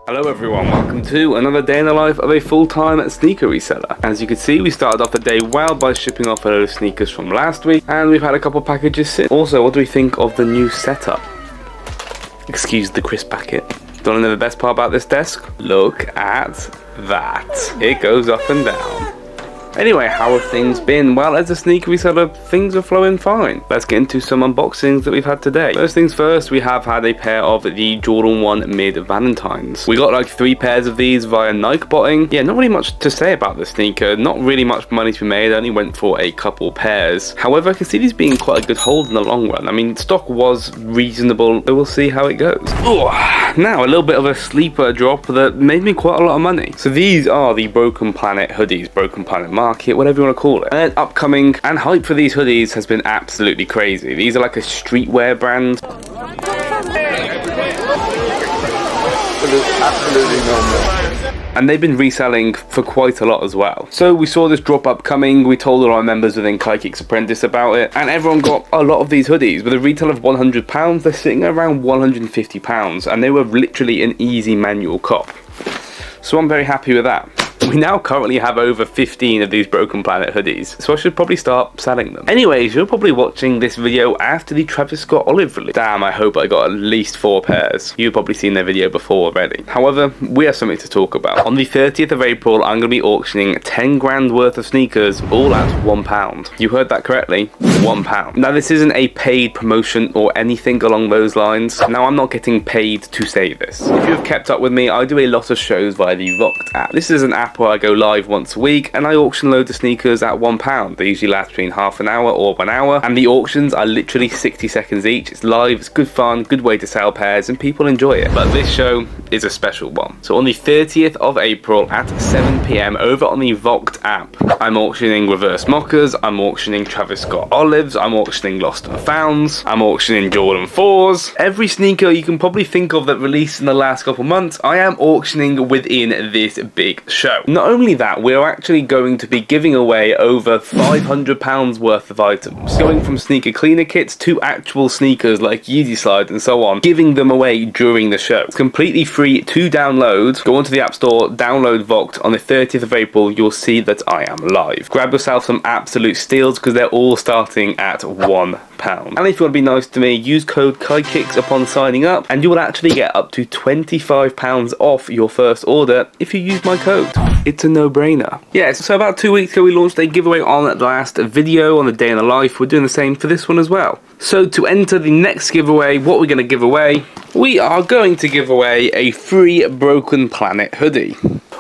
Hello everyone, welcome to another day in the life of a full-time sneaker reseller. As you can see, we started off the day well by shipping off a load of sneakers from last week, and we've had a couple packages since. Also, what do we think of the new setup? Excuse the crisp packet. Don't you know the best part about this desk? Look at that. It goes up and down. Anyway, how have things been? Well, as a sneaker reseller, things are flowing fine. Let's get into some unboxings that we've had today. First things first, we have had a pair of the Jordan 1 Mid Valentines. We got like 3 pairs of these via Nike botting. Yeah, not really much to say about the sneaker. Not really much money to be made. I only went for a couple pairs. However, I can see these being quite a good hold in the long run. I mean, stock was reasonable, but we'll see how it goes. Ooh, now, a little bit of a sleeper drop that made me quite a lot of money. So these are the Broken Planet hoodies, Broken Planet Market, whatever you want to call it. And upcoming and hype for these hoodies has been absolutely crazy. These are like a streetwear brand. Absolutely normal. And they've been reselling for quite a lot as well. So we saw this drop upcoming, we told all our members within KaiKicks Apprentice about it, and everyone got a lot of these hoodies. With a retail of £100, they're sitting around £150, and they were literally an easy manual cop. So I'm very happy with that. We now currently have over 15 of these Broken Planet hoodies, so I should probably start selling them. Anyways, you're probably watching this video after the Travis Scott Olive release. Damn, I hope I got at least 4 pairs. You've probably seen their video before already. However, we have something to talk about. On the 30th of April, I'm going to be auctioning 10 grand worth of sneakers, all at £1. You heard that correctly, £1. Now, this isn't a paid promotion or anything along those lines. Now, I'm not getting paid to say this. If you've kept up with me, I do a lot of shows via the VOGGT app. This is an app where I go live once a week and I auction loads of sneakers at £1. They usually last between half an hour or 1 hour, and the auctions are literally 60 seconds each. It's live, it's good fun, good way to sell pairs, and people enjoy it. But this show is a special one. So on the 30th of April at 7 PM over on the VOGGT app, I'm auctioning reverse mockers, I'm auctioning Travis Scott Olives, I'm auctioning Lost and Founds, I'm auctioning Jordan 4s. Every sneaker you can probably think of that released in the last couple months, I am auctioning within this big show. Not only that, we're actually going to be giving away over £500 worth of items. Going from sneaker cleaner kits to actual sneakers like Yeezy slides and so on, giving them away during the show. It's completely free to download. Go onto the App Store, download VOGGT. On the 30th of April, you'll see that I am live. Grab yourself some absolute steals because they're all starting at £1. And if you want to be nice to me, use code KaiKicks upon signing up, and you will actually get up to £25 off your first order if you use my code. It's a no-brainer. Yeah, so about 2 weeks ago we launched a giveaway on the last video on the day in the life. We're doing the same for this one as well. So to enter the next giveaway, what we're going to give away, we are going to give away a free Broken Planet hoodie.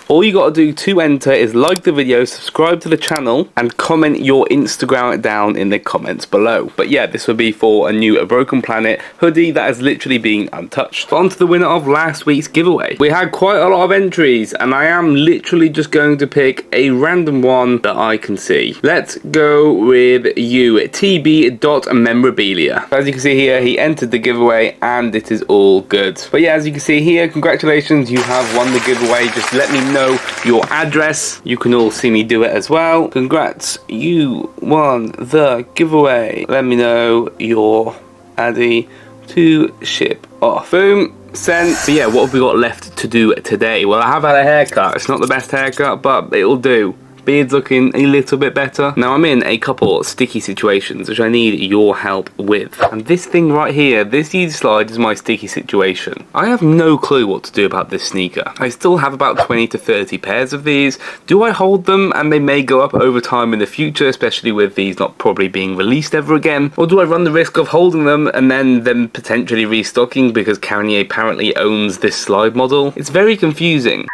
All you got to do to enter is like the video, subscribe to the channel, and comment your Instagram down in the comments below. But yeah, this will be for a new Broken Planet hoodie that has literally been untouched. On to the winner of last week's giveaway. We had quite a lot of entries, and I am literally just going to pick a random one that I can see. Let's go with you, TB.memorabilia. As you can see here, he entered the giveaway, and it is all good. But yeah, as you can see here, congratulations, you have won the giveaway. Just let me know your address. You can all see me do it as well. Congrats, you won the giveaway. Let me know your addy to ship off. Boom, sent. So yeah, what have we got left to do today? Well, I have had a haircut. It's not the best haircut, but it'll do. Beard's looking a little bit better. Now I'm in a couple sticky situations which I need your help with. And this thing right here, this Yeezy slide is my sticky situation. I have no clue what to do about this sneaker. I still have about 20 to 30 pairs of these. Do I hold them and they may go up over time in the future, especially with these not probably being released ever again? Or do I run the risk of holding them and then them potentially restocking because Kanye apparently owns this slide model? It's very confusing.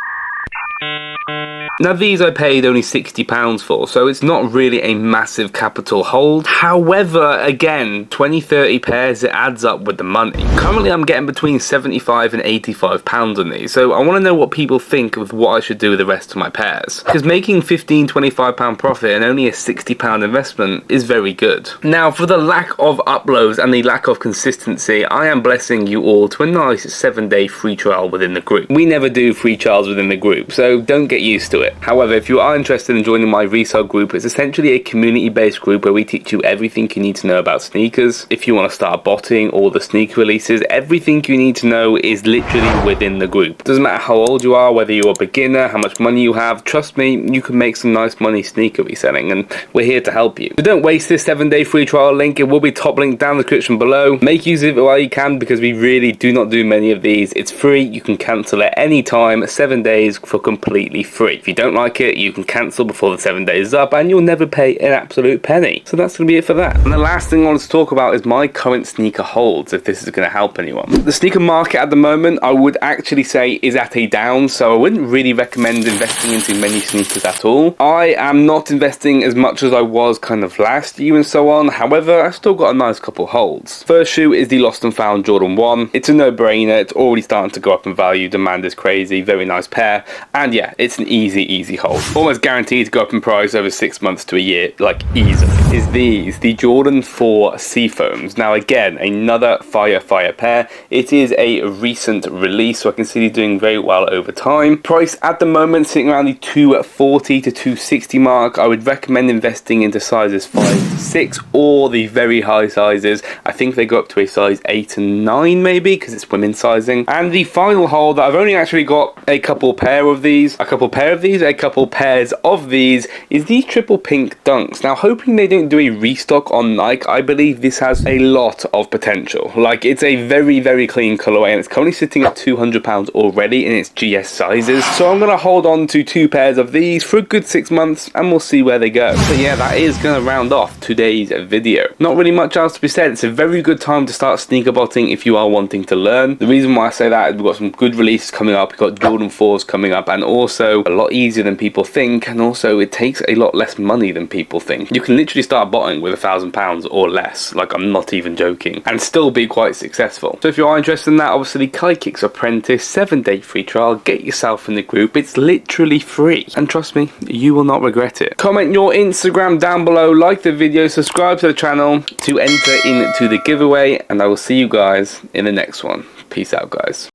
Now these I paid only £60 for, so it's not really a massive capital hold. However, again, 20-30 pairs, it adds up with the money. Currently I'm getting between £75 and £85 on these, so I want to know what people think of what I should do with the rest of my pairs. Because making £15-25 profit and only a £60 investment is very good. Now for the lack of uploads and the lack of consistency, I am blessing you all to a nice 7-day free trial within the group. We never do free trials within the group, so don't get used to it. it. However, if you are interested in joining my resale group, it's essentially a community-based group where we teach you everything you need to know about sneakers. If you want to start botting all the sneaker releases, everything you need to know is literally within the group. Doesn't matter how old you are, whether you're a beginner, how much money you have, trust me, you can make some nice money sneaker reselling, and we're here to help you. So don't waste this 7-day free trial link. It will be top link down in the description below. Make use of it while you can, because we really do not do many of these. It's free. You can cancel at any time, 7 days for completely free. If you don't like it, you can cancel before the 7 days is up, and you'll never pay an absolute penny. So that's going to be it for that. And the last thing I want to talk about is my current sneaker holds, if this is going to help anyone. The sneaker market at the moment, I would actually say, is at a down, so I wouldn't really recommend investing into many sneakers at all. I am not investing as much as I was kind of last year and so on. However, I've still got a nice couple holds. First shoe is the Lost and Found Jordan 1. It's a no-brainer. It's already starting to go up in value. Demand is crazy. Very nice pair. And yeah, it's an easy hold. Almost guaranteed to go up in price over 6 months to a year, like easily. Is the Jordan 4 Seafoams. Now again, another fire pair. It is a recent release, so I can see they're doing very well over time. Price at the moment sitting around the 240 to 260 mark. I would recommend investing into sizes 5 to 6 or the very high sizes. I think they go up to a size 8 and 9 maybe, because it's women's sizing. And the final hold that I've only actually got a couple pairs of these, is these triple pink dunks. Now, hoping they don't do a restock on Nike, I believe this has a lot of potential. Like, it's a very clean colorway, and it's currently sitting at £200 already in its GS sizes. So I'm going to hold on to 2 pairs of these for a good 6 months, and we'll see where they go. So yeah, that is going to round off today's video. Not really much else to be said. It's a very good time to start sneaker botting if you are wanting to learn. The reason why I say that is we've got some good releases coming up. We've got Jordan 4s coming up, and also a lot easier than people think, and also it takes a lot less money than people think. You can literally start botting with £1,000 or less, like I'm not even joking, and still be quite successful. So if you are interested in that, obviously KaiKicks Apprentice 7-day free trial, get yourself in the group. It's literally free, and trust me, you will not regret it. Comment your Instagram down below, like the video, subscribe to the channel to enter into the giveaway, and I will see you guys in the next one. Peace out, guys.